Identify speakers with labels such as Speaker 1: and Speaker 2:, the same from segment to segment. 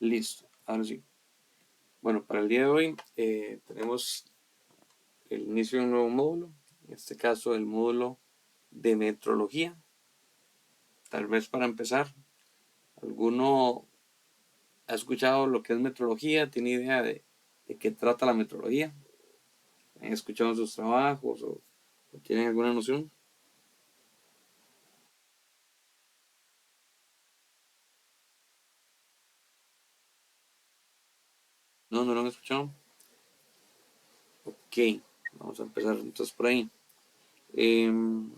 Speaker 1: Listo, ahora sí. Bueno, para el día de hoy tenemos el inicio de un nuevo módulo, en este caso el módulo de metrología. Tal vez para empezar, ¿alguno ha escuchado lo que es metrología? ¿Tiene idea de qué trata la metrología? ¿Han escuchado en sus trabajos o tienen alguna noción? No, no lo han escuchado. Ok, vamos a empezar entonces por ahí. Em,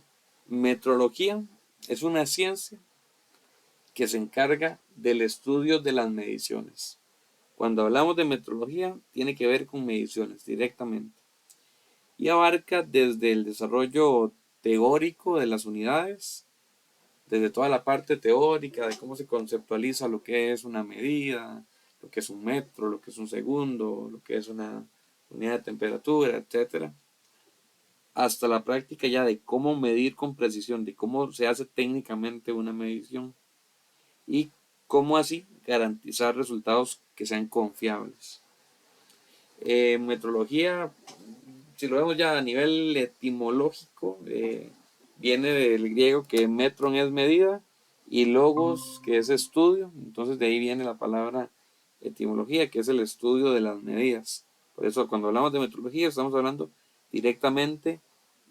Speaker 1: Metrología es una ciencia que se encarga del estudio de las mediciones. Cuando hablamos de metrología, tiene que ver con mediciones directamente y abarca desde el desarrollo teórico de las unidades, desde toda la parte teórica de cómo se conceptualiza lo que es una medida, lo que es un metro, lo que es un segundo, lo que es una unidad de temperatura, etcétera, hasta la práctica ya de cómo medir con precisión, de cómo se hace técnicamente una medición y cómo así garantizar resultados que sean confiables. Metrología, si lo vemos ya a nivel etimológico, viene del griego que metron es medida y logos que es estudio, entonces de ahí viene la palabra etimología, que es el estudio de las medidas. Por eso cuando hablamos de metrología estamos hablando directamente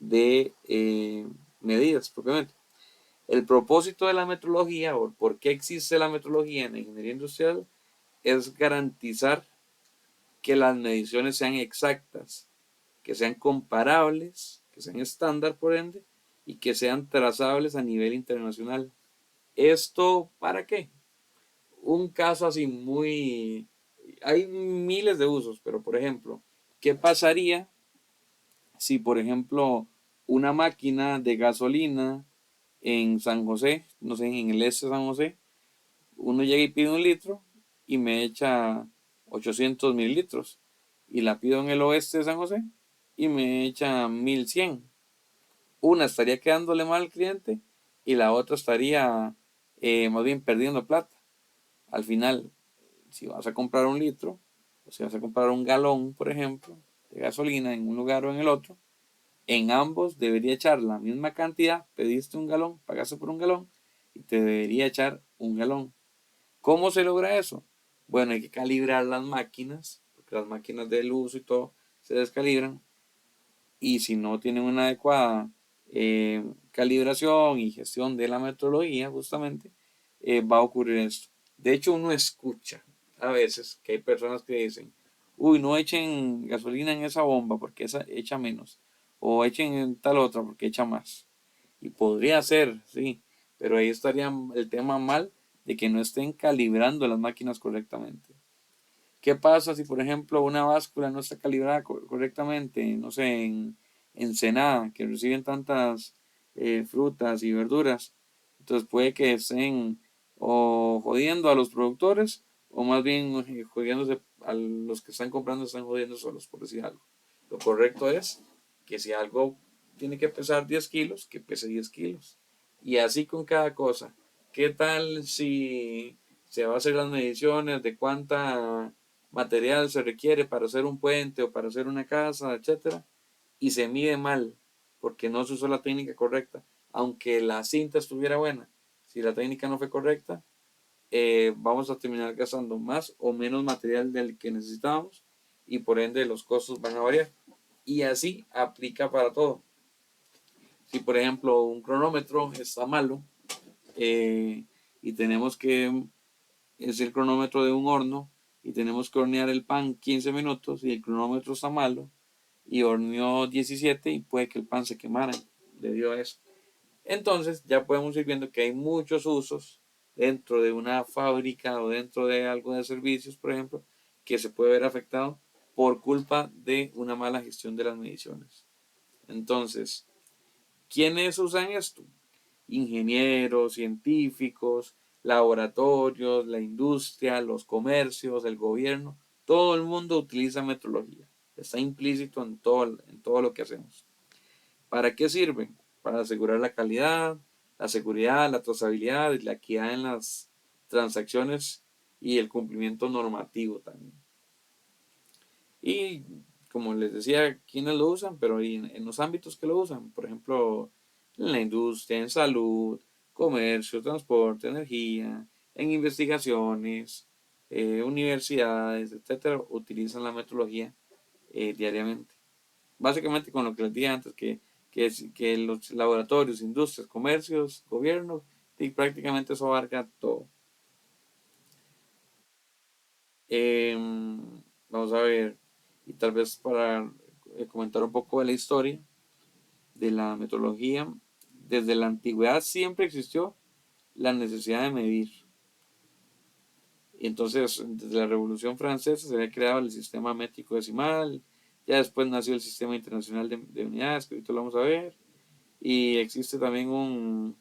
Speaker 1: de medidas propiamente. El propósito de la metrología o por qué existe la metrología en la ingeniería industrial es garantizar que las mediciones sean exactas, que sean comparables, que sean estándar por ende y que sean trazables a nivel internacional. ¿Esto para qué? Un caso así muy... Hay miles de usos, pero por ejemplo, ¿qué pasaría si por ejemplo una máquina de gasolina en San José, no sé, en el este de San José, uno llega y pide un litro y me echa 800 mililitros. Y la pido en el oeste de San José y me echa 1100. Una estaría quedándole mal al cliente y la otra estaría más bien perdiendo plata. Al final, si vas a comprar un litro, o si vas a comprar un galón, por ejemplo, de gasolina en un lugar o en el otro, en ambos debería echar la misma cantidad. Pediste un galón, pagaste por un galón y te debería echar un galón. ¿Cómo se logra eso? Bueno, hay que calibrar las máquinas, porque las máquinas del uso y todo se descalibran. Y si no tienen una adecuada calibración y gestión de la metrología, justamente, va a ocurrir esto. De hecho, uno escucha a veces que hay personas que dicen, uy, no echen gasolina en esa bomba porque esa echa menos. O echen en tal otra porque echa más. Y podría ser, sí, pero ahí estaría el tema mal de que no estén calibrando las máquinas correctamente. ¿Qué pasa si, por ejemplo, una báscula no está calibrada correctamente? No sé, en Ensenada, que reciben tantas frutas y verduras. Entonces puede que estén o jodiendo a los productores o más bien jodiéndose a los que están comprando, están jodiendo solos, por decir algo. Lo correcto es que si algo tiene que pesar 10 kilos, que pese 10 kilos. Y así con cada cosa. ¿Qué tal si se va a hacer las mediciones de cuánta material se requiere para hacer un puente o para hacer una casa, etcétera, y se mide mal porque no se usó la técnica correcta, aunque la cinta estuviera buena? Si la técnica no fue correcta, vamos a terminar gastando más o menos material del que necesitábamos y por ende los costos van a variar. Y así aplica para todo. Si por ejemplo un cronómetro está malo y tenemos que, es el cronómetro de un horno y tenemos que hornear el pan 15 minutos y el cronómetro está malo y horneó 17 y puede que el pan se quemara debido a eso. Entonces ya podemos ir viendo que hay muchos usos dentro de una fábrica o dentro de algo de servicios, por ejemplo, que se puede ver afectado por culpa de una mala gestión de las mediciones. Entonces, ¿quiénes usan esto? Ingenieros, científicos, laboratorios, la industria, los comercios, el gobierno, todo el mundo utiliza metrología. Está implícito en todo lo que hacemos. ¿Para qué sirven? Para asegurar la calidad, la seguridad, la trazabilidad y la equidad en las transacciones y el cumplimiento normativo también. Y como les decía, quiénes lo usan, pero en los ámbitos que lo usan, por ejemplo, en la industria, en salud, comercio, transporte, energía, en investigaciones, universidades, etcétera, utilizan la metodología diariamente. Básicamente con lo que les dije antes, que los laboratorios, industrias, comercios, gobiernos, y prácticamente eso abarca todo. Vamos a ver, y tal vez para comentar un poco de la historia de la metodología, desde la antigüedad siempre existió la necesidad de medir. Y entonces, desde la Revolución Francesa se había creado el sistema métrico decimal, ya después nació el sistema internacional de unidades, que ahorita lo vamos a ver, y existe también un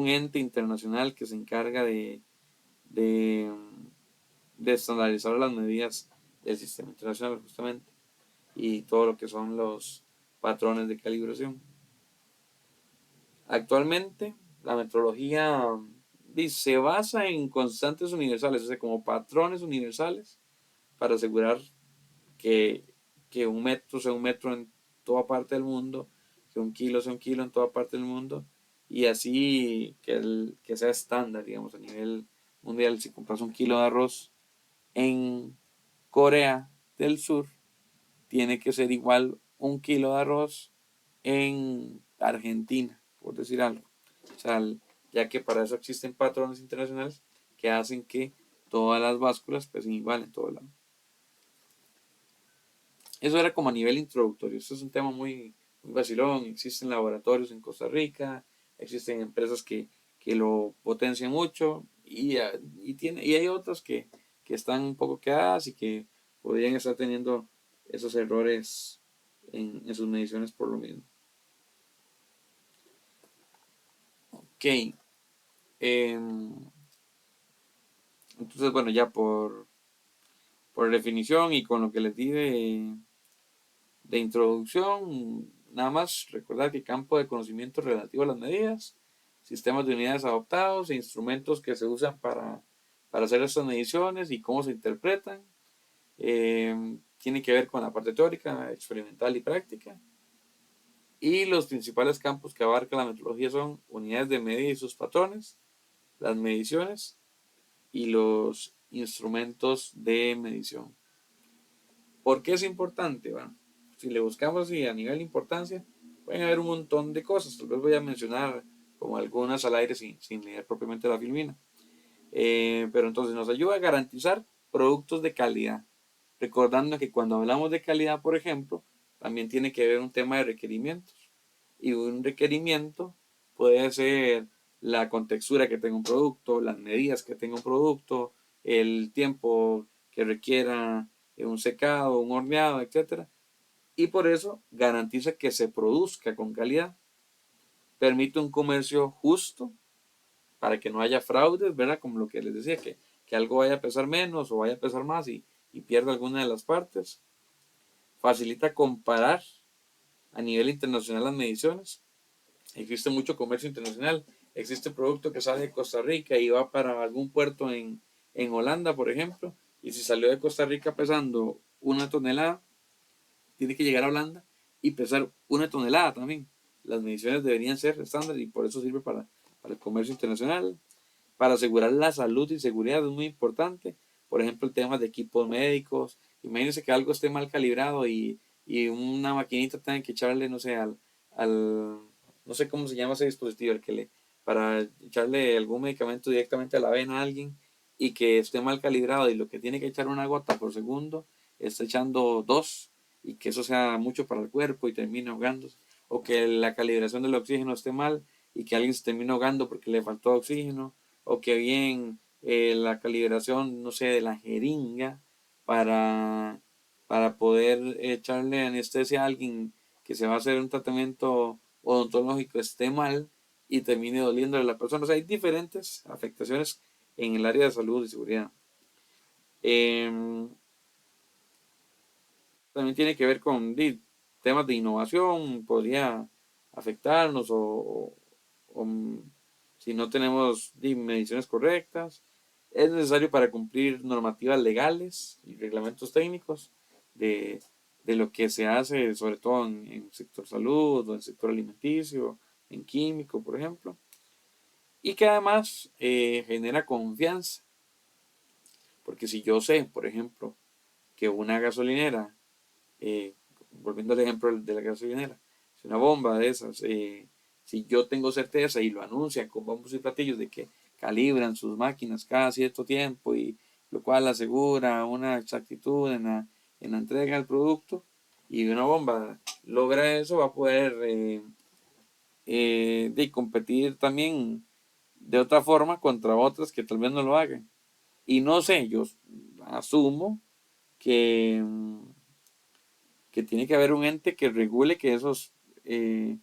Speaker 1: ente internacional que se encarga de, de estandarizar las medidas del sistema internacional justamente y todo lo que son los patrones de calibración. Actualmente la metodología se basa en constantes universales, o sea, como patrones universales para asegurar que, que un metro sea un metro en toda parte del mundo, que un kilo sea un kilo en toda parte del mundo y así que sea estándar, digamos, a nivel mundial. Si compras un kilo de arroz en Corea del Sur, tiene que ser igual un kilo de arroz en Argentina, por decir algo. O sea, ya que para eso existen patrones internacionales que hacen que todas las básculas pesen igual en todo lado. Eso era como a nivel introductorio. Esto es un tema muy vacilón. Existen laboratorios en Costa Rica, existen empresas que lo potencian mucho y hay otras que están un poco quedadas y que podrían estar teniendo esos errores en sus mediciones por lo mismo. Ok. Entonces, bueno, ya por definición y con lo que les di de introducción, nada más recordar que campo de conocimiento relativo a las medidas, sistemas de unidades adoptados e instrumentos que se usan para hacer estas mediciones y cómo se interpretan. Tiene que ver con la parte teórica, experimental y práctica. Y los principales campos que abarca la metodología son unidades de medida y sus patrones, las mediciones y los instrumentos de medición. ¿Por qué es importante? Bueno, si le buscamos y a nivel de importancia, pueden haber un montón de cosas. Tal vez voy a mencionar como algunas al aire sin leer propiamente la filmina. Pero entonces nos ayuda a garantizar productos de calidad. Recordando que cuando hablamos de calidad, por ejemplo, también tiene que ver un tema de requerimientos. Y un requerimiento puede ser la contextura que tenga un producto, las medidas que tenga un producto, el tiempo que requiera un secado, un horneado, etcétera. Y por eso garantiza que se produzca con calidad. Permite un comercio justo para que no haya fraudes, ¿verdad? Como lo que les decía, que algo vaya a pesar menos o vaya a pesar más y pierda alguna de las partes. Facilita comparar a nivel internacional las mediciones. Existe mucho comercio internacional. Existe producto que sale de Costa Rica y va para algún puerto en Holanda, por ejemplo. Y si salió de Costa Rica pesando 1 tonelada, tiene que llegar a Holanda y pesar 1 tonelada también. Las mediciones deberían ser estándar y por eso sirve para el comercio internacional. Para asegurar la salud y seguridad es muy importante. Por ejemplo, el tema de equipos médicos. Imagínense que algo esté mal calibrado y una maquinita tenga que echarle, no sé, no sé cómo se llama ese dispositivo, para echarle algún medicamento directamente a la vena a alguien y que esté mal calibrado y lo que tiene que echar 1 gota por segundo está echando dos y que eso sea mucho para el cuerpo y termine ahogándose. O que la calibración del oxígeno esté mal y que alguien se termine ahogando porque le faltó oxígeno o que bien la calibración, no sé, de la jeringa para, para poder echarle anestesia a alguien que se va a hacer un tratamiento odontológico esté mal y termine doliéndole a la persona. O sea, hay diferentes afectaciones en el área de salud y seguridad. Eh, También tiene que ver con temas de innovación, podría afectarnos o si no tenemos mediciones correctas. Es necesario para cumplir normativas legales y reglamentos técnicos de, de lo que se hace, sobre todo en el sector salud o en el sector alimenticio, en químico, por ejemplo, y que además genera confianza, porque si yo sé, por ejemplo, que una gasolinera, eh, volviendo al ejemplo de la gasolinera, si una bomba de esas, si yo tengo certeza y lo anuncian con bombos y platillos de que calibran sus máquinas cada cierto tiempo y lo cual asegura una exactitud en la entrega del producto y una bomba logra eso, va a poder de competir también de otra forma contra otras que tal vez no lo hagan. Y no sé, yo asumo que, que tiene que haber un ente que regule eh,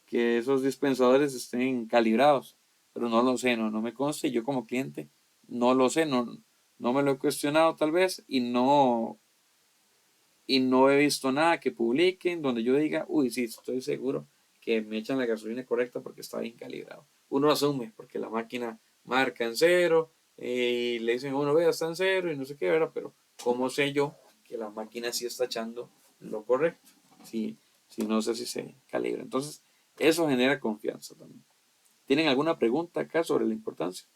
Speaker 1: que esos dispensadores estén calibrados. Pero no lo sé, no me consta. Yo como cliente no lo sé, no me lo he cuestionado tal vez y no he visto nada que publiquen donde yo diga, uy, sí, estoy seguro que me echan la gasolina correcta porque está bien calibrado. Uno asume porque la máquina marca en cero y le dicen a uno, vea, está en cero y no sé qué, ¿verdad? Pero ¿cómo sé yo que la máquina sí está echando lo correcto? Si, si no sé si se calibra. Entonces, eso genera confianza también. ¿Tienen alguna pregunta acá sobre la importancia?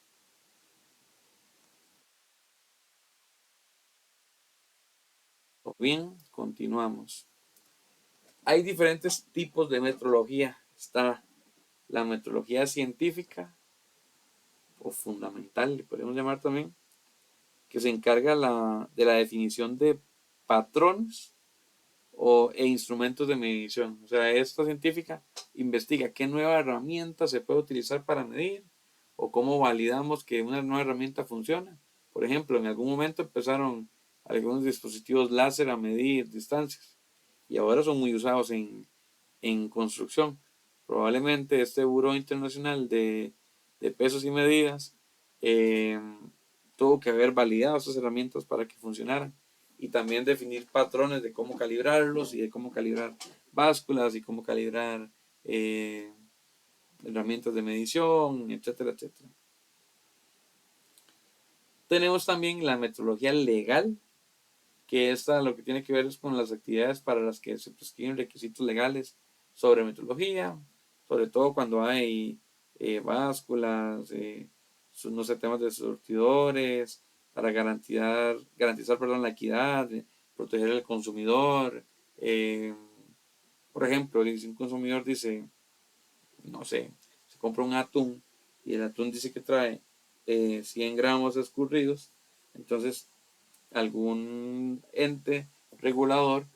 Speaker 1: O bien, continuamos. Hay diferentes tipos de metrología. Está la metrología científica o fundamental, le podemos llamar también, que se encarga de la definición de patrones e instrumentos de medición. O sea, esta científica investiga qué nueva herramienta se puede utilizar para medir o cómo validamos que una nueva herramienta funciona. Por ejemplo, en algún momento empezaron algunos dispositivos láser a medir distancias y ahora son muy usados en construcción. Probablemente este Buró Internacional de Pesos y Medidas eh, tuvo que haber validado estas herramientas para que funcionaran y también definir patrones de cómo calibrarlos y de cómo calibrar básculas y cómo calibrar eh, herramientas de medición, etcétera, etcétera. Tenemos también la metodología legal, que esta lo que tiene que ver es con las actividades para las que se prescriben requisitos legales sobre metodología, sobre todo cuando hay básculas, no sé, temas de surtidores, para garantizar perdón, la equidad, proteger al consumidor. eh, por ejemplo, si un consumidor dice, no sé, se compra un atún y el atún dice que trae 100 gramos escurridos, entonces algún ente regulador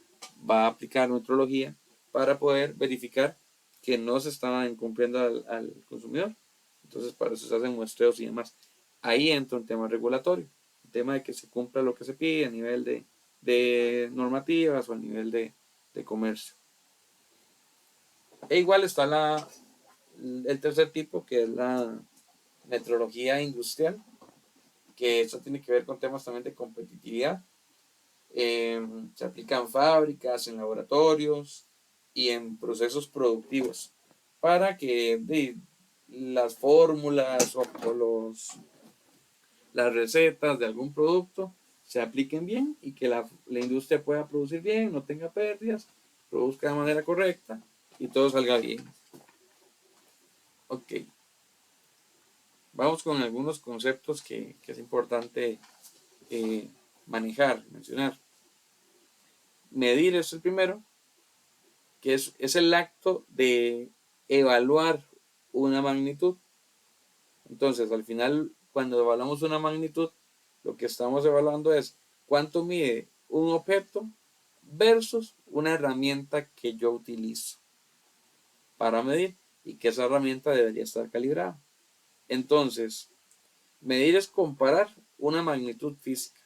Speaker 1: va a aplicar metrología para poder verificar que no se estaba incumpliendo al consumidor. Entonces, para eso se hacen muestreos y demás. Ahí entra un tema regulatorio, un tema de que se cumpla lo que se pide a nivel de normativas o a nivel de comercio. E igual está el tercer tipo, que es la metrología industrial, que eso tiene que ver con temas también de competitividad. Se aplica en fábricas, en laboratorios y en procesos productivos para que las fórmulas las recetas de algún producto se apliquen bien y que la industria pueda producir bien, no tenga pérdidas, produzca de manera correcta y todo salga bien. Ok, vamos con algunos conceptos que es importante eh, manejar, mencionar. Medir es el primero, que es el acto de evaluar una magnitud. Entonces, al final, cuando evaluamos una magnitud, lo que estamos evaluando es cuánto mide un objeto versus una herramienta que yo utilizo para medir y que esa herramienta debería estar calibrada. Entonces, medir es comparar una magnitud física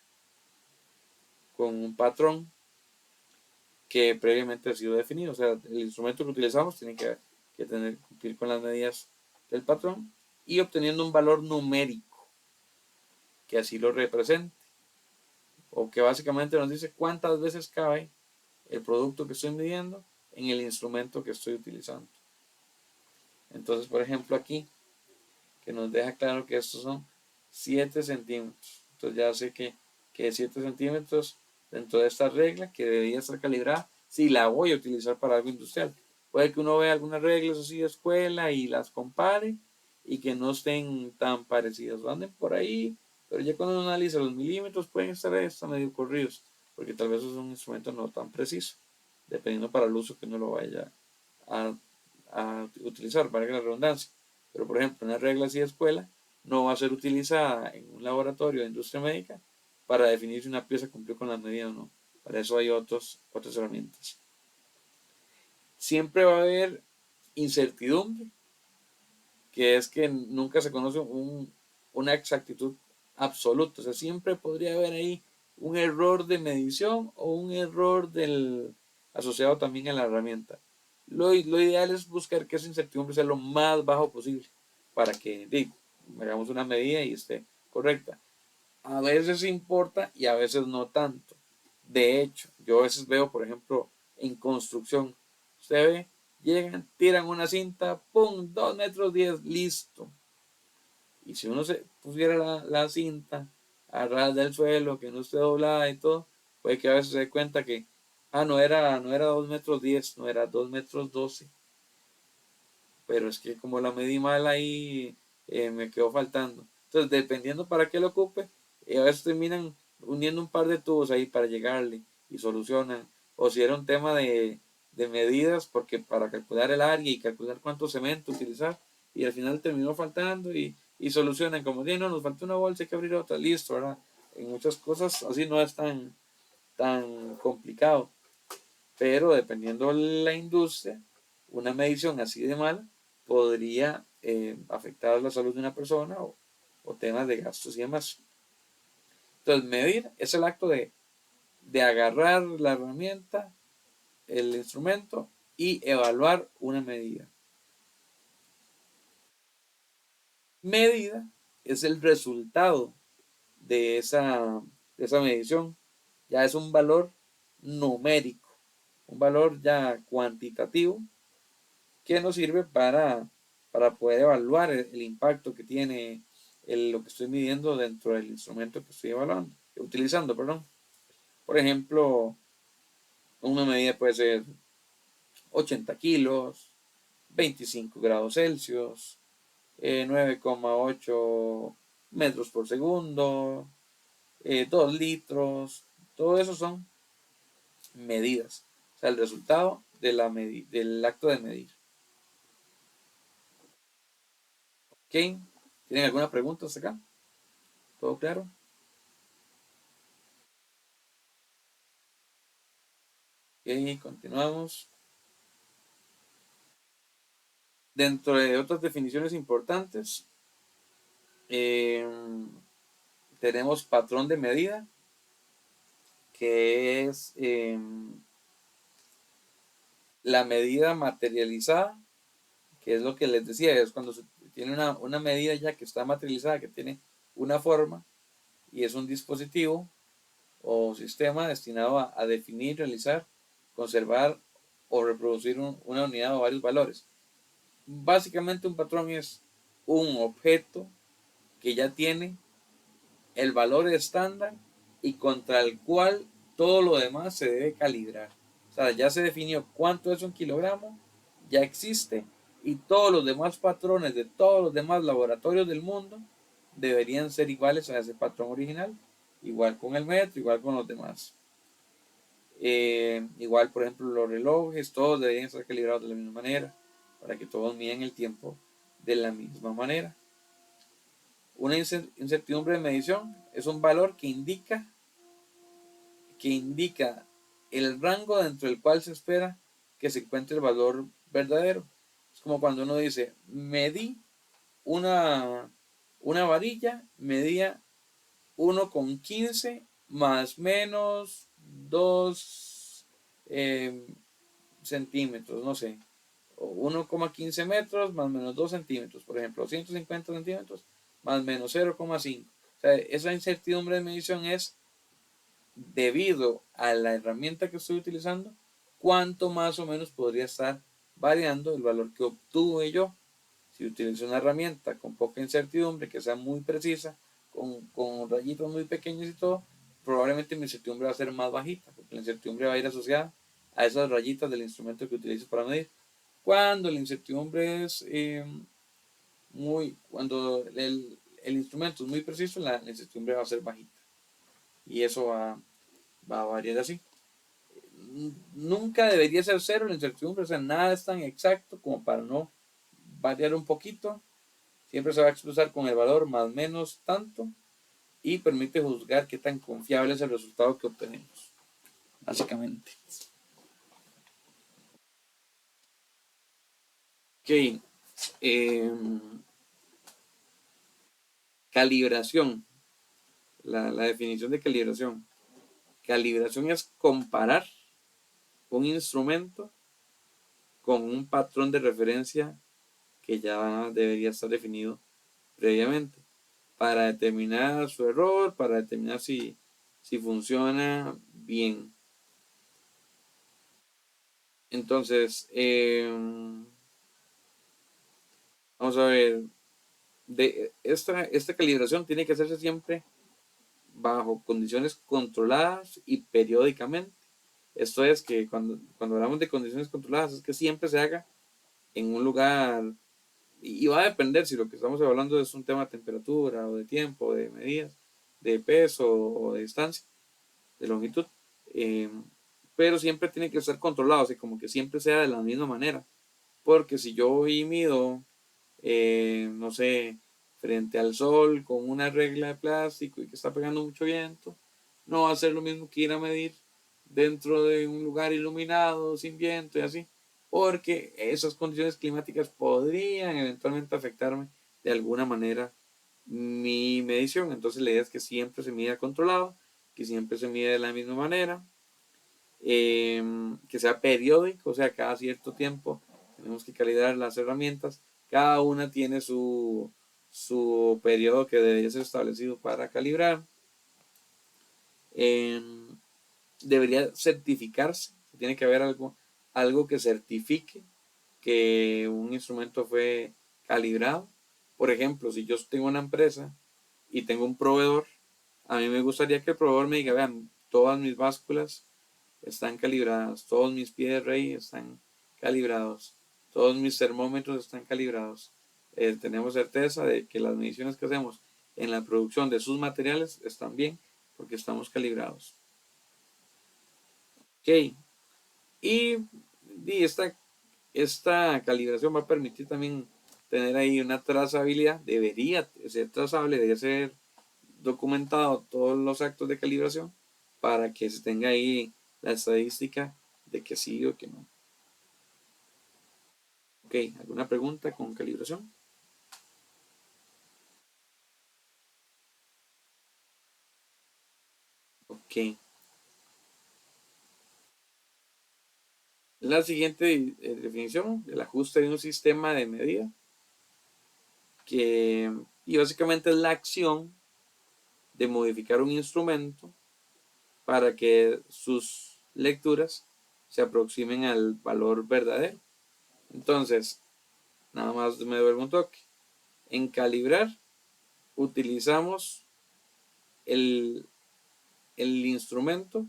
Speaker 1: con un patrón que previamente ha sido definido. O sea, el instrumento que utilizamos tiene que cumplir con las medidas del patrón y obteniendo un valor numérico que así lo represente o que básicamente nos dice cuántas veces cabe el producto que estoy midiendo en el instrumento que estoy utilizando. Entonces, por ejemplo, aquí, que nos deja claro que estos son 7 centímetros. Entonces ya sé que 7 centímetros dentro de esta regla que debería estar calibrada si la voy a utilizar para algo industrial. Puede que uno vea algunas reglas así de escuela y las compare y que no estén tan parecidas. Anden por ahí, pero ya cuando uno analiza los milímetros pueden estar hasta medio corridos, porque tal vez es un instrumento no tan preciso, dependiendo para el uso que uno lo vaya a, a utilizar, valga la redundancia. Pero por ejemplo, una regla así de escuela no va a ser utilizada en un laboratorio de industria médica para definir si una pieza cumplió con la medida o no. Para eso hay otras herramientas. Siempre va a haber incertidumbre, que es que nunca se conoce una exactitud absoluta. O sea, siempre podría haber ahí un error de medición o un error asociado también a la herramienta. Lo ideal es buscar que esa incertidumbre sea lo más bajo posible para que hagamos una medida y esté correcta. A veces importa y a veces no tanto. De hecho, yo a veces veo, por ejemplo, en construcción, usted ve, llegan, tiran una cinta, ¡pum! 2 metros 10, listo. Y si uno se pusiera la cinta a ras del suelo, que no esté doblada y todo, puede que a veces se dé cuenta que, no era 2 metros 10, no era 2 metros 12. Pero es que como la medí mal ahí, me quedó faltando. Entonces, dependiendo para qué lo ocupe, a veces terminan uniendo un par de tubos ahí para llegarle y solucionan. O si era un tema de medidas, porque para calcular el área y calcular cuánto cemento utilizar, y al final terminó faltando y solucionan como, no, nos falta una bolsa, hay que abrir otra, listo, ¿verdad? En muchas cosas así no es tan complicado, pero dependiendo de la industria, una medición así de mal podría afectar la salud de una persona o temas de gastos y demás. Entonces, medir es el acto de agarrar la herramienta, el instrumento y evaluar una medida. Medida es el resultado de esa medición. Ya es un valor numérico, un valor ya cuantitativo que nos sirve para poder evaluar el impacto que tiene lo que estoy midiendo dentro del instrumento que estoy utilizando, perdón. Por ejemplo, una medida puede ser 80 kilos, 25 grados Celsius, 9,8 metros por segundo, 2 litros, todo eso son medidas, o sea, el resultado del acto de medir. ¿Ok? ¿Tienen alguna pregunta hasta acá? ¿Todo claro? Ok, continuamos. Dentro de otras definiciones importantes, eh, tenemos patrón de medida, que es la medida materializada, que es lo que les decía, es cuando se tiene una medida ya que está materializada, que tiene una forma y es un dispositivo o sistema destinado a definir, realizar, conservar o reproducir una unidad o varios valores. Básicamente un patrón es un objeto que ya tiene el valor estándar y contra el cual todo lo demás se debe calibrar. O sea, ya se definió cuánto es un kilogramo, ya existe y todos los demás patrones de todos los demás laboratorios del mundo deberían ser iguales a ese patrón original, igual con el metro, igual con los demás. Igual, por ejemplo, los relojes, todos deberían estar calibrados de la misma manera, para que todos miden el tiempo de la misma manera. Una incertidumbre de medición es un valor que indica el rango dentro del cual se espera que se encuentre el valor verdadero. Es como cuando uno dice, medí una varilla, medía 1,15 más menos 2 centímetros, no sé, o 1,15 metros más menos 2 centímetros, por ejemplo, 150 centímetros más menos 0,5. O sea, esa incertidumbre de medición es debido a la herramienta que estoy utilizando, cuánto más o menos podría estar variando el valor que obtuve yo. Si utilizo una herramienta con poca incertidumbre, que sea muy precisa, con rayitos muy pequeños y todo, probablemente mi incertidumbre va a ser más bajita, porque la incertidumbre va a ir asociada a esas rayitas del instrumento que utilizo para medir. Cuando la incertidumbre es cuando el instrumento es muy preciso, la incertidumbre va a ser bajita. Y eso va a variar así. Nunca debería ser cero la incertidumbre, o sea, nada es tan exacto como para no variar un poquito. Siempre se va a expresar con el valor más o menos tanto y permite juzgar qué tan confiable es el resultado que obtenemos, básicamente. Ok, eh, calibración, la definición de calibración. Calibración es comparar un instrumento con un patrón de referencia que ya debería estar definido previamente para determinar su error, para determinar si funciona bien. Entonces, vamos a ver, esta calibración tiene que hacerse siempre bajo condiciones controladas y periódicamente. Esto es que cuando hablamos de condiciones controladas es que siempre se haga en un lugar y va a depender si lo que estamos hablando es un tema de temperatura o de tiempo, de medidas, de peso o de distancia, de longitud. Eh, pero siempre tiene que estar controlado, así como que siempre sea de la misma manera. Porque si yo voy y mido, no sé, frente al sol con una regla de plástico y que está pegando mucho viento, no va a ser lo mismo que ir a medir dentro de un lugar iluminado, sin viento y así, porque esas condiciones climáticas podrían eventualmente afectarme de alguna manera mi medición. Entonces la idea es que siempre se mida controlado, que siempre se mide de la misma manera, que sea periódico, o sea, cada cierto tiempo tenemos que calibrar las herramientas. Cada una tiene su periodo que debería ser establecido para calibrar. Eh, Debería certificarse, tiene que haber algo que certifique que un instrumento fue calibrado. Por ejemplo, si yo tengo una empresa y tengo un proveedor, a mí me gustaría que el proveedor me diga, vean, todas mis básculas están calibradas, todos mis pies de rey están calibrados, todos mis termómetros están calibrados. Tenemos certeza de que las mediciones que hacemos en la producción de sus materiales están bien porque estamos calibrados. Ok, y, esta calibración va a permitir también tener ahí una trazabilidad, debería ser trazable, debería ser documentado todos los actos de calibración para que se tenga ahí la estadística de que sí o que no. Ok, ¿alguna pregunta con calibración? Ok. La siguiente definición, el ajuste de un sistema de medida, que y básicamente es la acción de modificar un instrumento para que sus lecturas se aproximen al valor verdadero. Entonces, nada más me devuelvo un toque. En calibrar utilizamos el, el instrumento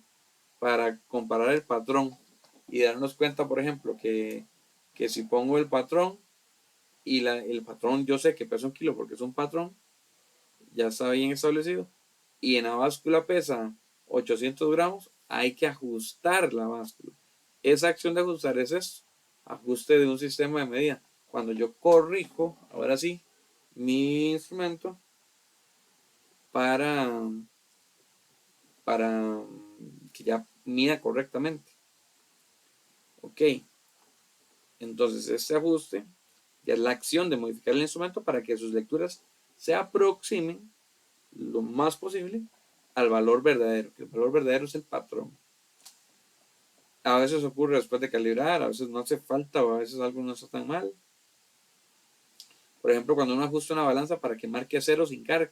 Speaker 1: para comparar el patrón y darnos cuenta, por ejemplo, que si pongo el patrón y el patrón yo sé que pesa 1 kilo porque es un patrón, ya está bien establecido, y en la báscula pesa 800 gramos, hay que ajustar la báscula. Esa acción de ajustar es eso, ajuste de un sistema de medida. Cuando yo corrijo, ahora sí, mi instrumento para, para que ya mida correctamente. Ok, entonces este ajuste ya es la acción de modificar el instrumento para que sus lecturas se aproximen lo más posible al valor verdadero, que el valor verdadero es el patrón. A veces ocurre después de calibrar, a veces no hace falta o a veces algo no está tan mal. Por ejemplo, cuando uno ajusta una balanza para que marque cero sin carga,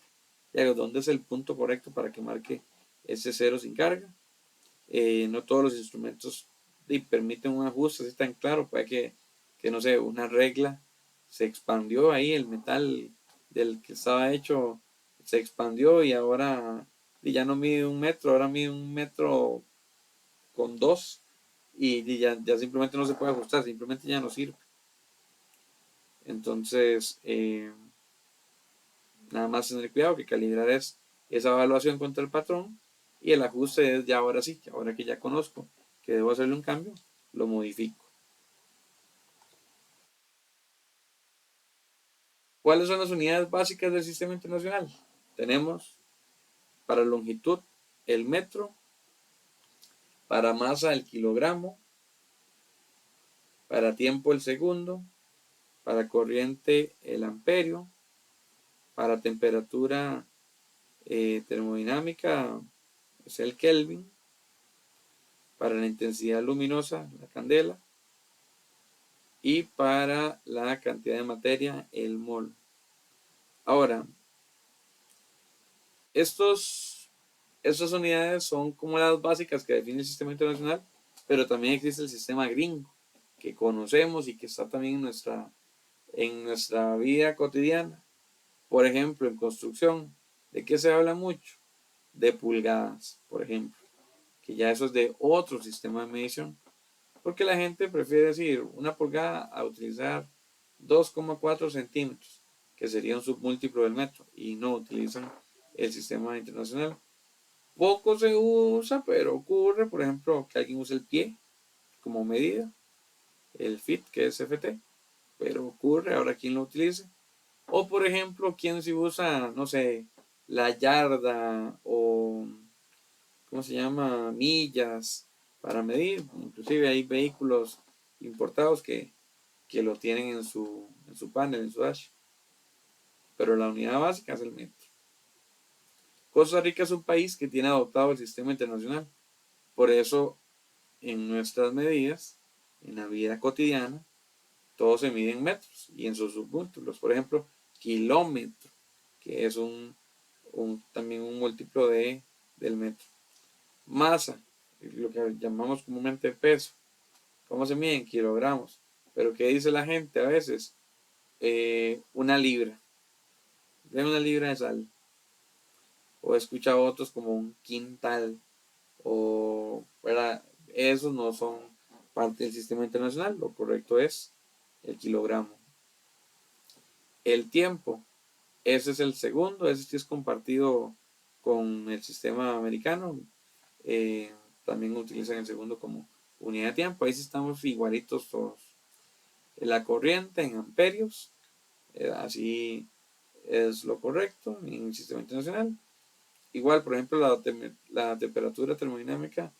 Speaker 1: ¿dónde es el punto correcto para que marque ese cero sin carga? No todos los instrumentos permiten un ajuste así tan claro, puede que no sé, una regla se expandió ahí, el metal del que estaba hecho se expandió y ahora ya no mide 1 metro, ahora mide 1 metro con 2 y ya simplemente no se puede ajustar, simplemente ya no sirve. Entonces, nada más tener cuidado que calibrar es esa evaluación contra el patrón y el ajuste es ya ahora sí, ahora que ya conozco que debo hacerle un cambio, lo modifico. ¿Cuáles son las unidades básicas del sistema internacional? Tenemos para longitud el metro, para masa el kilogramo, para tiempo el segundo, para corriente el amperio, para temperatura termodinámica es el Kelvin, para la intensidad luminosa la candela y para la cantidad de materia el mol. Ahora, estas unidades son como las básicas que define el sistema internacional, pero también existe el sistema gringo que conocemos y que está también en nuestra vida cotidiana. Por ejemplo, en construcción, ¿de qué se habla mucho? De pulgadas, por ejemplo, que ya eso es de otro sistema de medición, porque la gente prefiere decir 1 pulgada a utilizar 2,4 centímetros, que sería un submúltiplo del metro, y no utilizan el sistema internacional. Poco se usa, pero ocurre, por ejemplo, que alguien use el pie como medida, el FIT, que es FT, pero ocurre, ahora quien lo utilice. O por ejemplo, quien se usa, no sé, la yarda o, ¿cómo se llama? Millas para medir. Inclusive hay vehículos importados que lo tienen en su panel, en su dash. Pero la unidad básica es el metro. Costa Rica es un país que tiene adoptado el sistema internacional. Por eso, en nuestras medidas, en la vida cotidiana, todo se mide en metros y en sus submúltiplos. Por ejemplo, kilómetro, que es también un múltiplo del metro. Masa, lo que llamamos comúnmente peso. ¿Cómo se mide? En kilogramos. Pero ¿qué dice la gente a veces? 1 libra. De 1 libra de sal. O he escuchado otros como un quintal. O, ¿verdad? Esos no son parte del sistema internacional. Lo correcto es el kilogramo. El tiempo. Ese es el segundo. Ese sí es compartido con el sistema americano. También utilizan el segundo como unidad de tiempo. Ahí sí estamos igualitos todos. La corriente en amperios, así es lo correcto en el sistema internacional. Igual, por ejemplo, la temperatura termodinámica,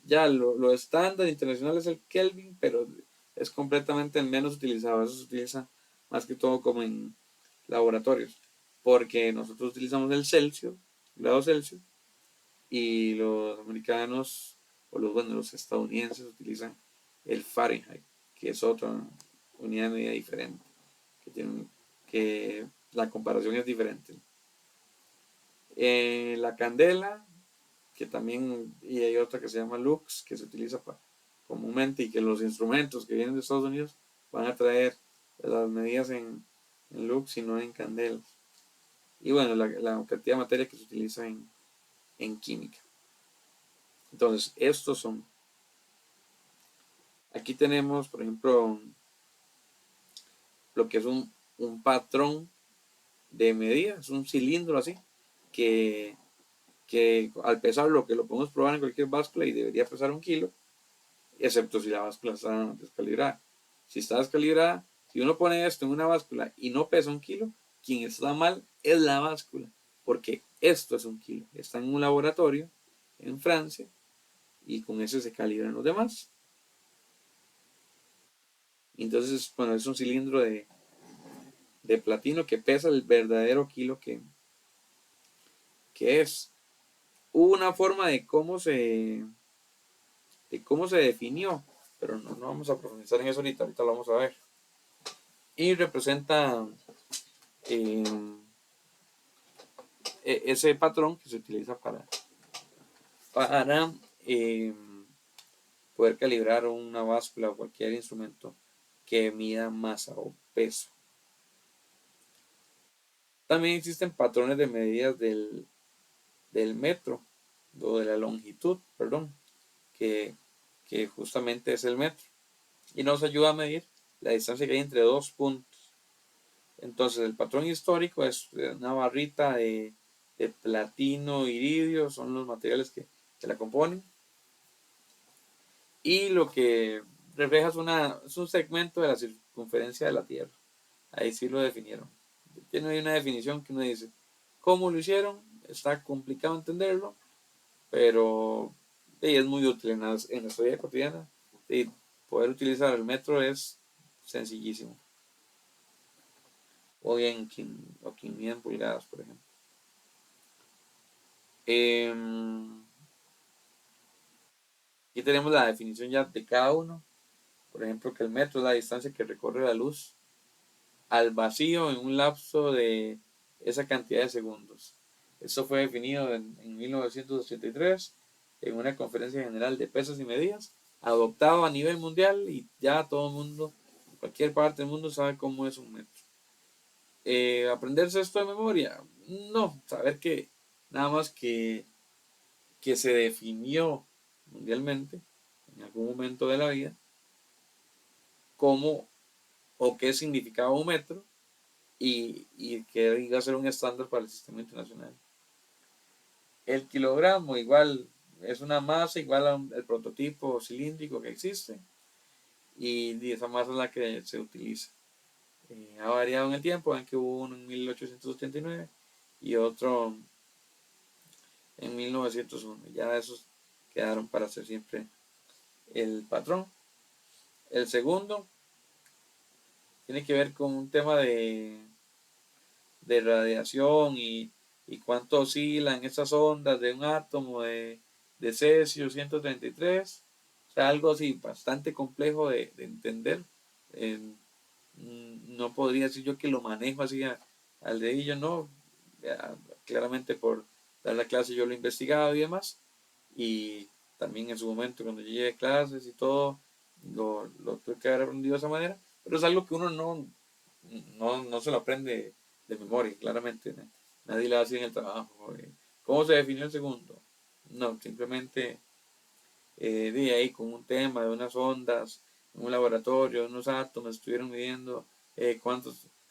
Speaker 1: ya lo estándar internacional es el Kelvin, pero es completamente el menos utilizado. Eso se utiliza más que todo como en laboratorios, porque nosotros utilizamos el Celsius, grado Celsius, y los americanos o los estadounidenses utilizan el Fahrenheit, que es otra unidad de medida diferente, que la comparación es diferente. La candela, que también, y hay otra que se llama lux, que se utiliza comúnmente, y que los instrumentos que vienen de Estados Unidos van a traer las medidas en lux y no en candelas. Y bueno, la cantidad de materia que se utiliza en química. Entonces, estos son. Aquí tenemos, por ejemplo, lo que es un patrón de medida, es un cilindro así, que, al pesarlo, que lo podemos probar en cualquier báscula y debería pesar 1 kilo, excepto si la báscula está descalibrada. Si está descalibrada, si uno pone esto en una báscula y no pesa 1 kilo, quien está mal es la báscula, porque esto es 1 kilo. Está en un laboratorio en Francia y con eso se calibran los demás. Entonces, bueno, es un cilindro de platino que pesa el verdadero kilo que es. Hubo una forma de cómo se definió, pero no vamos a profundizar en eso ahorita lo vamos a ver. Y representa eh, ese patrón que se utiliza para poder calibrar una báscula o cualquier instrumento que mida masa o peso. También existen patrones de medidas del metro, o de la longitud, perdón, que, que justamente es el metro. Y nos ayuda a medir la distancia que hay entre dos puntos. Entonces el patrón histórico es una barrita de platino, iridio, son los materiales que la componen. Y lo que refleja es un segmento de la circunferencia de la Tierra. Ahí sí lo definieron. Tiene una definición que uno dice, ¿cómo lo hicieron? Está complicado entenderlo, pero es muy útil en nuestra vida cotidiana. Y poder utilizar el metro es sencillísimo. O bien, o 500 pulgadas, por ejemplo. Aquí tenemos la definición ya de cada uno. Por ejemplo, que el metro es la distancia que recorre la luz al vacío en un lapso de esa cantidad de segundos. Esto fue definido en 1983 en una conferencia general de pesos y medidas, adoptado a nivel mundial y ya todo el mundo, en cualquier parte del mundo, sabe cómo es un metro. ¿Aprenderse esto de memoria? No, saber que nada más que se definió mundialmente en algún momento de la vida cómo o qué significaba un metro y que iba a ser un estándar para el sistema internacional. El kilogramo igual es una masa igual al prototipo cilíndrico que existe y esa masa es la que se utiliza. Ha variado en el tiempo, en que hubo uno en 1889 y otro en 1901. Ya esos quedaron para ser siempre el patrón. El segundo tiene que ver con un tema de radiación y cuánto oscilan esas ondas de un átomo de cesio 133. O sea, algo así bastante complejo de entender. Eh, no podría decir yo que lo manejo así al dedillo, no. Ya, claramente por dar la clase yo lo he investigado y demás. Y también en su momento cuando yo llegué a clases y todo, lo tuve que haber aprendido de esa manera. Pero es algo que uno no se lo aprende de memoria, claramente. ¿No? Nadie le hace en el trabajo. ¿Cómo se definió el segundo? No, simplemente de ahí con un tema de unas ondas, en un laboratorio, unos átomos estuvieron midiendo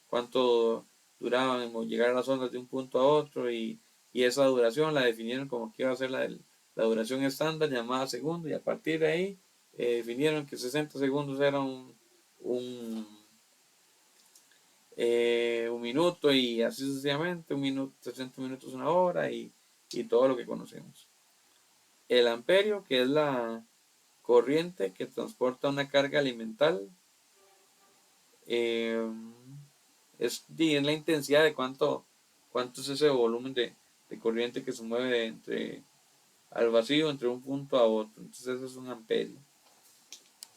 Speaker 1: cuánto duraban en llegar a las ondas de un punto a otro y esa duración la definieron como que iba a ser la duración estándar llamada segundo y a partir de ahí definieron que 60 segundos era un minuto y así sucesivamente, un minuto, 60 minutos, una hora y todo lo que conocemos. El amperio, que es la corriente que transporta una carga elemental, eh, es la intensidad de cuánto es ese volumen de corriente que se mueve al vacío entre un punto a otro. Entonces eso es un amperio.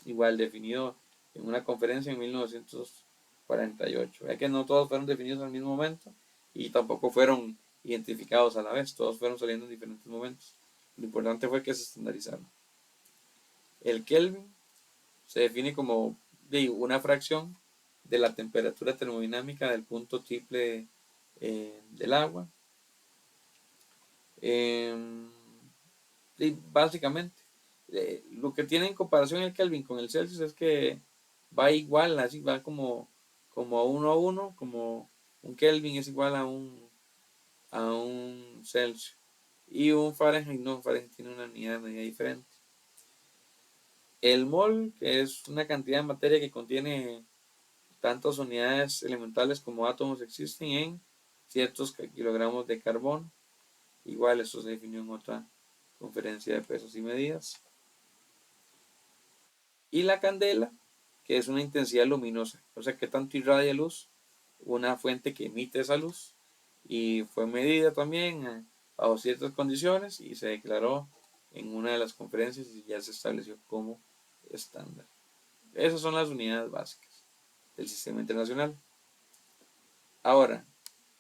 Speaker 1: Igual definido en una conferencia en 1948. Ya que no todos fueron definidos al mismo momento y tampoco fueron identificados a la vez, todos fueron saliendo en diferentes momentos. Lo importante fue que se estandarizaron. El Kelvin se define como una fracción de la temperatura termodinámica del punto triple del agua. Básicamente, lo que tiene en comparación el Kelvin con el Celsius es que va igual, así va como a 1 a 1, como un Kelvin es igual a un Celsius. Y un Fahrenheit no, Fahrenheit tiene una unidad de medida diferente. El mol, que es una cantidad de materia que contiene tantas unidades elementales como átomos existen en ciertos kilogramos de carbono. Igual esto se definió en otra conferencia de pesos y medidas. Y la candela, que es una intensidad luminosa, o sea que tanto irradia luz, una fuente que emite esa luz, y fue medida también bajo ciertas condiciones y se declaró en una de las conferencias y ya se estableció como estándar. Esas son las unidades básicas del sistema internacional. Ahora,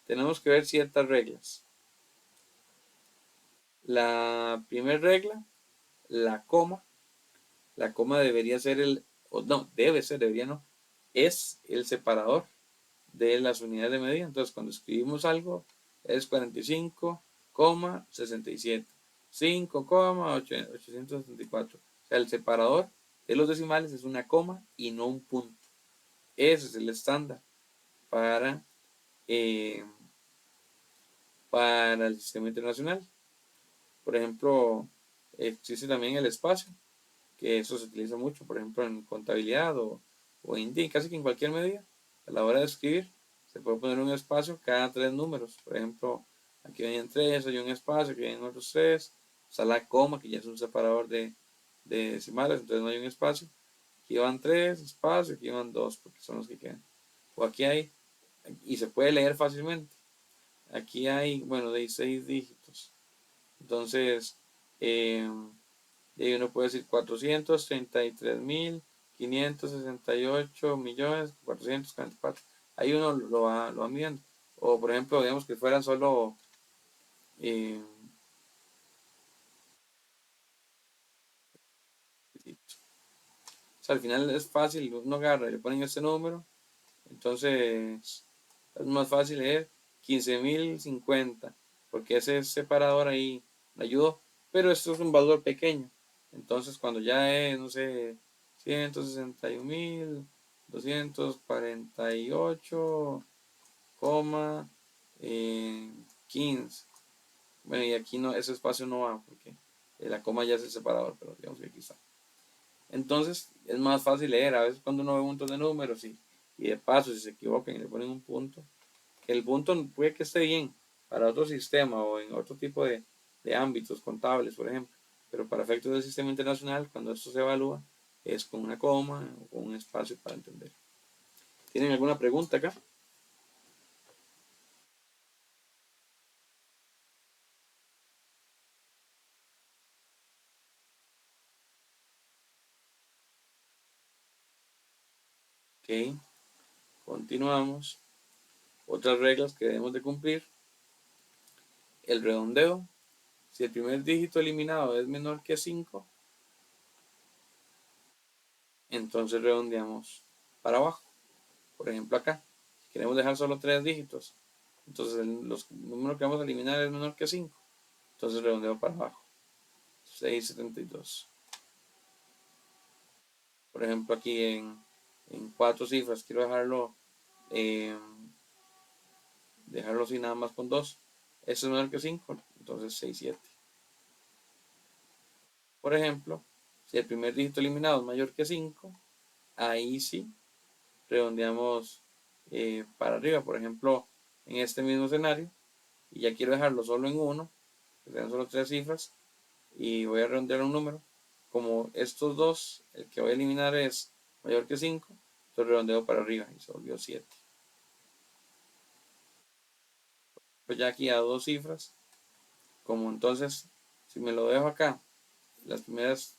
Speaker 1: tenemos que ver ciertas reglas. La primera regla, la coma. La coma debería ser no, debe ser, debería no, es el separador de las unidades de medida. Entonces, cuando escribimos algo, es 45,67, 5,874. O sea, el separador de los decimales es una coma y no un punto. Ese es el estándar para, eh, para el sistema internacional. Por ejemplo, existe también el espacio, que eso se utiliza mucho, por ejemplo, en contabilidad o en casi que en cualquier medida. A la hora de escribir, se puede poner un espacio cada tres números. Por ejemplo, aquí vienen tres, hay un espacio, aquí vienen otros tres. Está la coma, que ya es un separador de decimales, entonces no hay un espacio. Aquí van tres, espacio, aquí van dos, porque son los que quedan. O aquí hay, y se puede leer fácilmente. Aquí hay, bueno, de 6 dígitos. Entonces, y uno puede decir 433.568.444. Ahí uno lo va midiendo. O por ejemplo, digamos que fueran solo eh, o sea, al final es fácil, uno agarra y le ponen este número, entonces es más fácil leer 15.050, porque ese separador ahí me ayudó, pero esto es un valor pequeño. Entonces cuando ya es, no sé, 161.248, 15. Bueno, y aquí no, ese espacio no va porque la coma ya es el separador, pero digamos que aquí está. Entonces es más fácil leer. A veces cuando uno ve un montón de números y de paso, si se equivocan y le ponen un punto, que el punto puede que esté bien para otro sistema o en otro tipo de ámbitos contables, por ejemplo, pero para efectos del sistema internacional, cuando esto se evalúa, es con una coma o con un espacio para entender. ¿Tienen alguna pregunta acá? Ok, continuamos. Otras reglas que debemos de cumplir. El redondeo. Si el primer dígito eliminado es menor que 5, entonces redondeamos para abajo. Por ejemplo acá, si queremos dejar solo 3 dígitos, entonces los números que vamos a eliminar es menor que 5, entonces redondeo para abajo. 672. Por ejemplo aquí en 4 cifras quiero eh, dejarlo así nada más con 2. Eso es menor que 5, entonces 67. Por ejemplo, si el primer dígito eliminado es mayor que 5, ahí sí redondeamos para arriba. Por ejemplo, en este mismo escenario, y ya quiero dejarlo solo en 1, que sean solo 3 cifras, y voy a redondear un número. Como estos dos, el que voy a eliminar es mayor que 5, entonces redondeo para arriba y se volvió 7. Pues ya aquí a dos cifras, como entonces, si me lo dejo acá, las primeras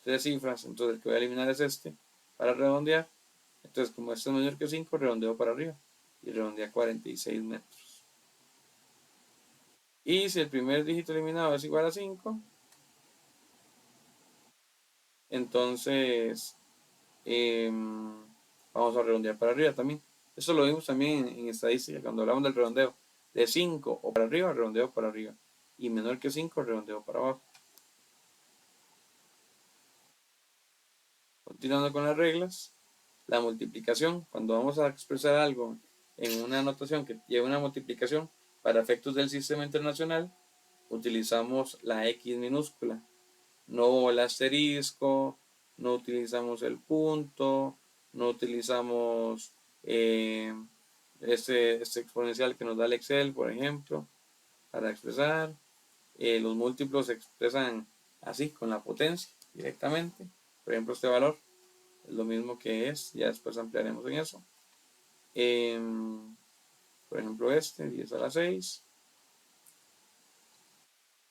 Speaker 1: 3 cifras, entonces el que voy a eliminar es este, para redondear. Entonces, como este es mayor que 5, redondeo para arriba y redondea 46 metros. Y si el primer dígito eliminado es igual a 5, entonces vamos a redondear para arriba también. Eso lo vimos también en estadística cuando hablamos del redondeo. De 5 o para arriba, redondeo para arriba. Y menor que 5, redondeo para abajo. Continuando con las reglas, la multiplicación. Cuando vamos a expresar algo en una notación que lleva una multiplicación para efectos del sistema internacional, utilizamos la X minúscula. No el asterisco, no utilizamos el punto, no utilizamos este exponencial que nos da el Excel, por ejemplo, para expresar. Los múltiplos se expresan así, con la potencia directamente. Por ejemplo, este valor es lo mismo que es, ya después ampliaremos en eso. Por ejemplo, este, 10 a la 6.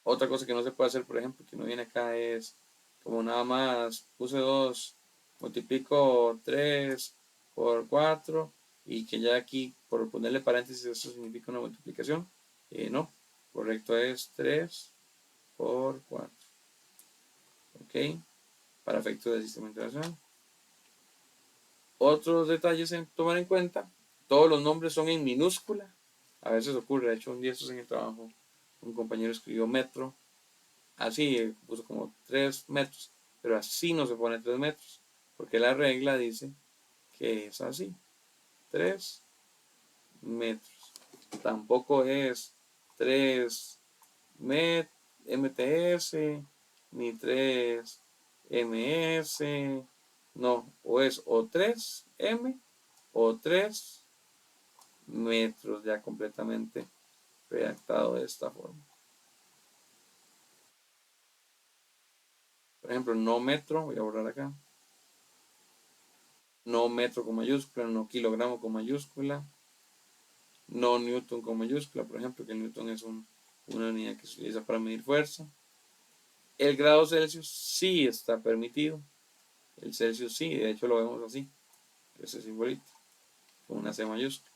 Speaker 1: Otra cosa que no se puede hacer, por ejemplo, que no viene acá es como nada más puse 2, multiplico 3 por 4 y que ya aquí por ponerle paréntesis esto significa una multiplicación. No, correcto es 3 por 4. ¿Ok? Para efectos del sistema internacional. Otros detalles en tomar en cuenta, todos los nombres son en minúscula. A veces ocurre, de hecho un día esto en el trabajo, un compañero escribió metro, así, puso como 3 metros, pero así no se pone 3 metros, porque la regla dice que es así, 3 metros. Tampoco es 3 MTS, ni 3 MS, no, o es o 3M o 3 metros, ya completamente redactado de esta forma. Por ejemplo, no metro, voy a borrar acá, no metro con mayúscula, no kilogramo con mayúscula, no newton con mayúscula, por ejemplo, que el newton es una unidad que se utiliza para medir fuerza. El grado Celsius sí está permitido, el Celsius sí, de hecho lo vemos así, ese simbolito, con una C mayúscula,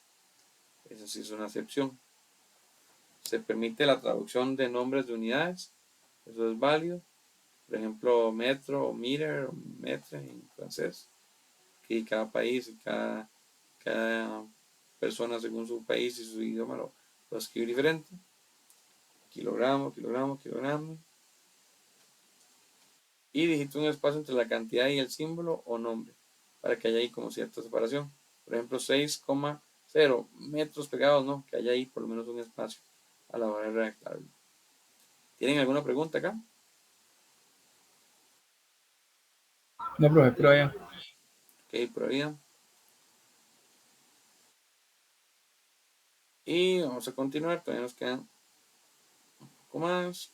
Speaker 1: esa sí es una excepción. Se permite la traducción de nombres de unidades, eso es válido, por ejemplo, metro o meter o metre en francés, que cada país y cada persona según su país y su idioma lo escribe diferente. Kilogramo, kilogramo, kilogramo. Y digita un espacio entre la cantidad y el símbolo o nombre, para que haya ahí como cierta separación. Por ejemplo, 6,0 metros pegados, ¿no? Que haya ahí por lo menos un espacio a la hora de redactarlo. ¿Tienen alguna pregunta acá?
Speaker 2: No, profe, pero ya.
Speaker 1: Ok, por ahí. Y vamos a continuar, todavía nos quedan un poco más.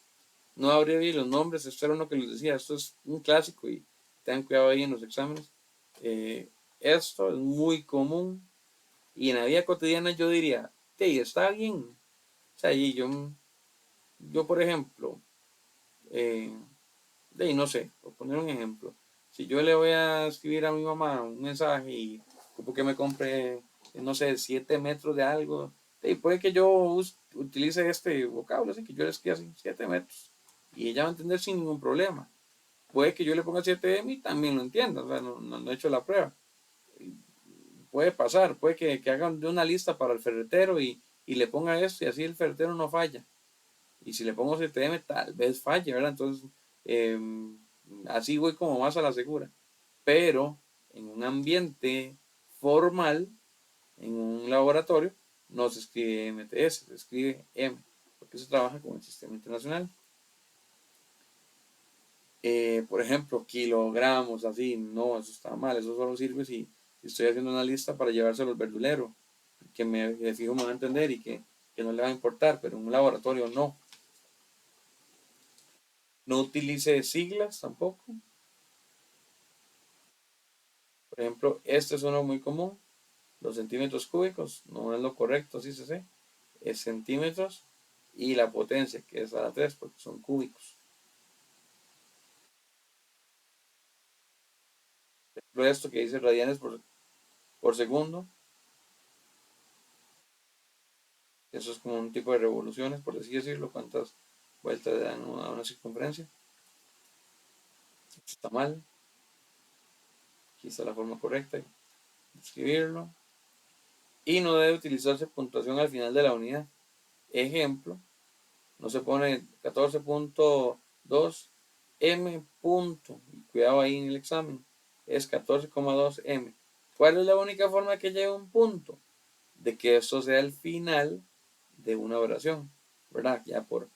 Speaker 1: No abrevié los nombres, esto era uno que les decía, esto es un clásico y tengan cuidado ahí en los exámenes. Esto es muy común y en la vida cotidiana yo diría, hey, está bien. O sea, y yo por ejemplo, no sé, por poner un ejemplo, si yo le voy a escribir a mi mamá un mensaje y como que me compre, no sé, 7 metros de algo, puede que yo utilice este vocablo, así que yo le escriba así, 7 metros, y ella va a entender sin ningún problema. Puede que yo le ponga 7M y también lo entienda, o sea, no he hecho la prueba. Puede pasar, puede que hagan de una lista para el ferretero y le ponga esto y así el ferretero no falla. Y si le pongo 7M tal vez falle, ¿verdad? Entonces, eh, así voy como más a la segura. Pero en un ambiente formal, en un laboratorio, no se escribe MTS, se escribe M, porque se trabaja con el sistema internacional. Por ejemplo, kilogramos, así, no, eso está mal, eso solo sirve si estoy haciendo una lista para llevárselo al verdulero, que de fijo me va a entender y que no le va a importar, pero en un laboratorio no. No utilice siglas tampoco. Por ejemplo, este es uno muy común, los centímetros cúbicos, no es lo correcto, así se sé, es centímetros y la potencia, que es a la 3, porque son cúbicos. Por ejemplo, esto que dice radianes por segundo, eso es como un tipo de revoluciones, por así decirlo, cuántas vueltas le dan a una circunferencia. Esto está mal, aquí está la forma correcta de escribirlo. Y no debe utilizarse puntuación al final de la unidad. Ejemplo, no se pone 14.2 M punto. Cuidado ahí en el examen. Es 14,2 M. ¿Cuál es la única forma que lleve un punto? De que esto sea el final de una oración, ¿verdad? Ya por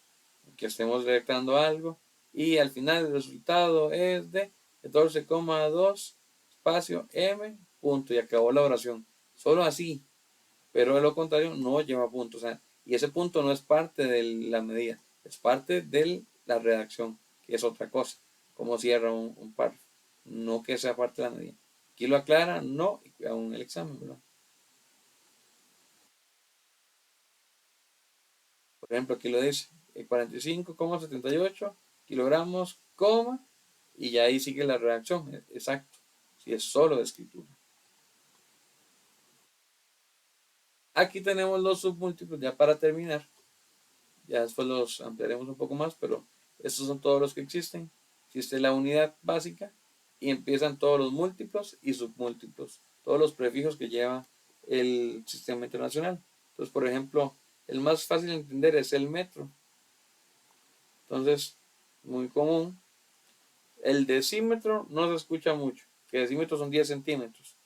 Speaker 1: que estemos redactando algo y al final el resultado es de 14,2 espacio M punto y acabó la oración. Solo así, pero de lo contrario no lleva punto. O sea, y ese punto no es parte de la medida, es parte de la redacción, que es otra cosa, como cierra un párrafo, no que sea parte de la medida. Aquí lo aclara, no, y cuidado en el examen, ¿verdad? Por ejemplo, aquí lo dice, 45,78 kilogramos, coma, y ya ahí sigue la redacción, exacto, si es solo de escritura. Aquí tenemos los submúltiplos ya para terminar. Ya después los ampliaremos un poco más, pero estos son todos los que existen. Existe la unidad básica y empiezan todos los múltiplos y submúltiplos, todos los prefijos que lleva el sistema internacional. Entonces, por ejemplo, el más fácil de entender es el metro. Entonces, muy común. El decímetro no se escucha mucho, que decímetros son 10 centímetros,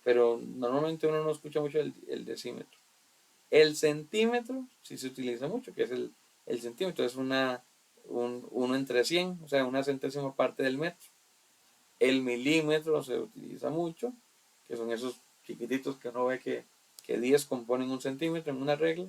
Speaker 1: pero normalmente uno no escucha mucho el decímetro. El centímetro sí se utiliza mucho, que es el centímetro, es uno entre 100, o sea, una centésima parte del metro. El milímetro se utiliza mucho, que son esos chiquititos que uno ve que 10 componen un centímetro en una regla.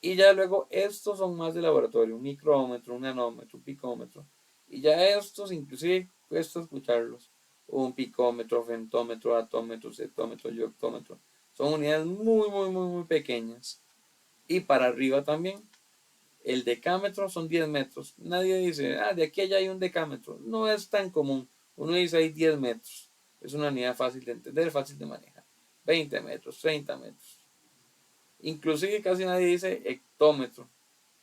Speaker 1: Y ya luego estos son más de laboratorio, un micrómetro, un nanómetro, un picómetro. Y ya estos inclusive cuesta escucharlos. Un picómetro, femtómetro, atómetro, cetómetro y octómetro. Son unidades muy, muy, muy, muy pequeñas. Y para arriba también. El decámetro son 10 metros. Nadie dice, de aquí allá hay un decámetro. No es tan común. Uno dice hay 10 metros. Es una unidad fácil de entender, fácil de manejar. 20 metros, 30 metros. Inclusive casi nadie dice hectómetro.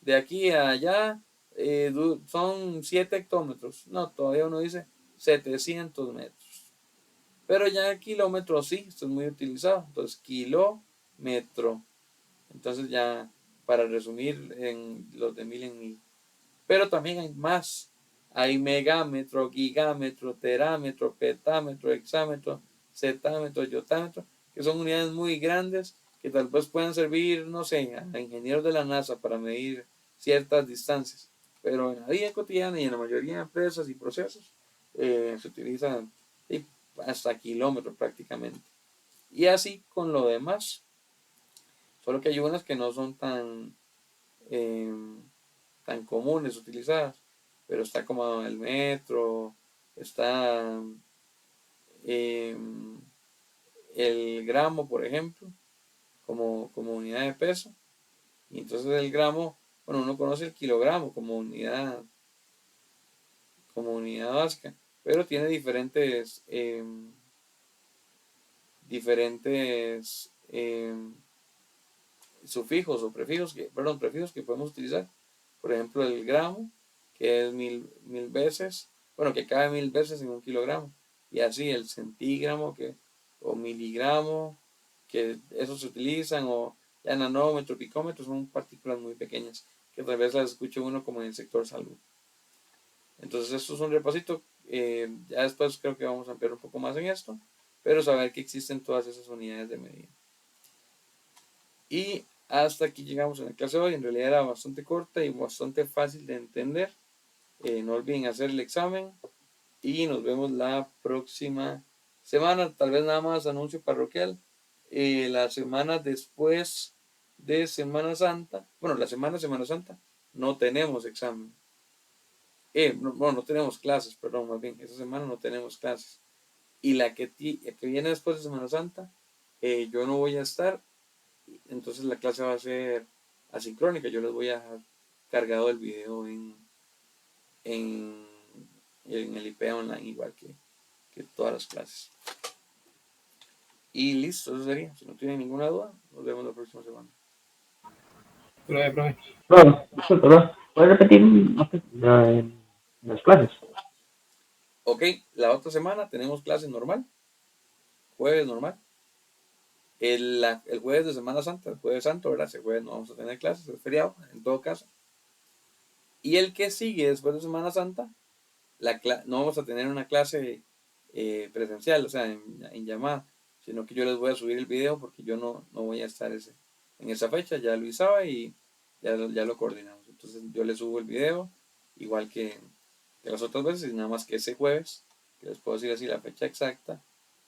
Speaker 1: De aquí a allá son 7 hectómetros. No, todavía uno dice 700 metros. Pero ya el kilómetro sí, esto es muy utilizado. Entonces, kilómetro. Entonces ya, para resumir en los de mil en mil. Pero también hay más. Hay megámetro, gigámetro, terámetro, petámetro, hexámetro, zetámetro, yotámetro, que son unidades muy grandes que tal vez puedan servir, no sé, a ingenieros de la NASA para medir ciertas distancias. Pero en la vida cotidiana y en la mayoría de empresas y procesos se utilizan hasta kilómetros prácticamente. Y así con lo demás. Solo que hay unas que no son eh, tan comunes utilizadas, pero está como el metro, está eh, el gramo, por ejemplo, como unidad de peso, y entonces el gramo, bueno, uno conoce el kilogramo como unidad básica, pero tiene diferentes sufijos o prefijos que podemos utilizar. Por ejemplo, el gramo, que es mil veces, bueno, que cabe 1000 veces en un kilogramo. Y así el centígramo o miligramo, que esos se utilizan, o ya nanómetro, picómetro, son partículas muy pequeñas, que tal vez las escuche uno como en el sector salud. Entonces, esto es un repasito. Ya después creo que vamos a ampliar un poco más en esto, pero saber que existen todas esas unidades de medida. Y hasta aquí llegamos en la clase de hoy. En realidad era bastante corta y bastante fácil de entender. No olviden hacer el examen y nos vemos la próxima semana. Tal vez nada más anuncio parroquial. La semana después de Semana Santa, bueno, la semana de Semana Santa, no tenemos examen. No tenemos clases, perdón, más bien, esa semana no tenemos clases. Y la que viene después de Semana Santa, yo no voy a estar, entonces la clase va a ser asincrónica. Yo les voy a dejar cargado el video en, en el IP online, igual que todas las clases. Y listo, eso sería. Si no tienen ninguna duda, nos vemos la próxima semana.
Speaker 2: Profe.
Speaker 3: No, disculpa, no. ¿Puedes repetir las clases?
Speaker 1: Ok, la otra semana tenemos clase normal, jueves normal. El jueves de Semana Santa, el jueves santo, ¿verdad? Ese jueves no vamos a tener clases, es feriado, en todo caso. Y el que sigue después de Semana Santa, no vamos a tener una clase presencial, o sea, en llamada, sino que yo les voy a subir el video porque yo no voy a estar en esa fecha, ya lo sabe y ya lo coordinamos. Entonces yo les subo el video, igual que las otras veces, y nada más que ese jueves, que les puedo decir así la fecha exacta,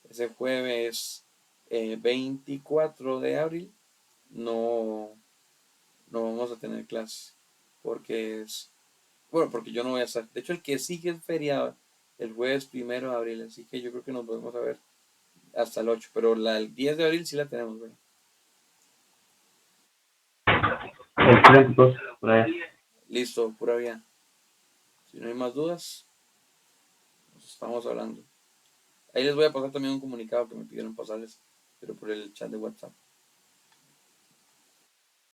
Speaker 1: ese jueves 24 de abril, no, no vamos a tener clases, porque yo no voy a estar. De hecho, el que sigue es feriado, el jueves 1 de abril, así que yo creo que nos podemos a ver hasta el 8, pero el 10 de abril sí la tenemos, ¿verdad?
Speaker 3: Excelente, entonces, por allá.
Speaker 1: Listo, pura vida. Si no hay más dudas, nos estamos hablando. Ahí les voy a pasar también un comunicado que me pidieron pasarles, pero por el chat de WhatsApp.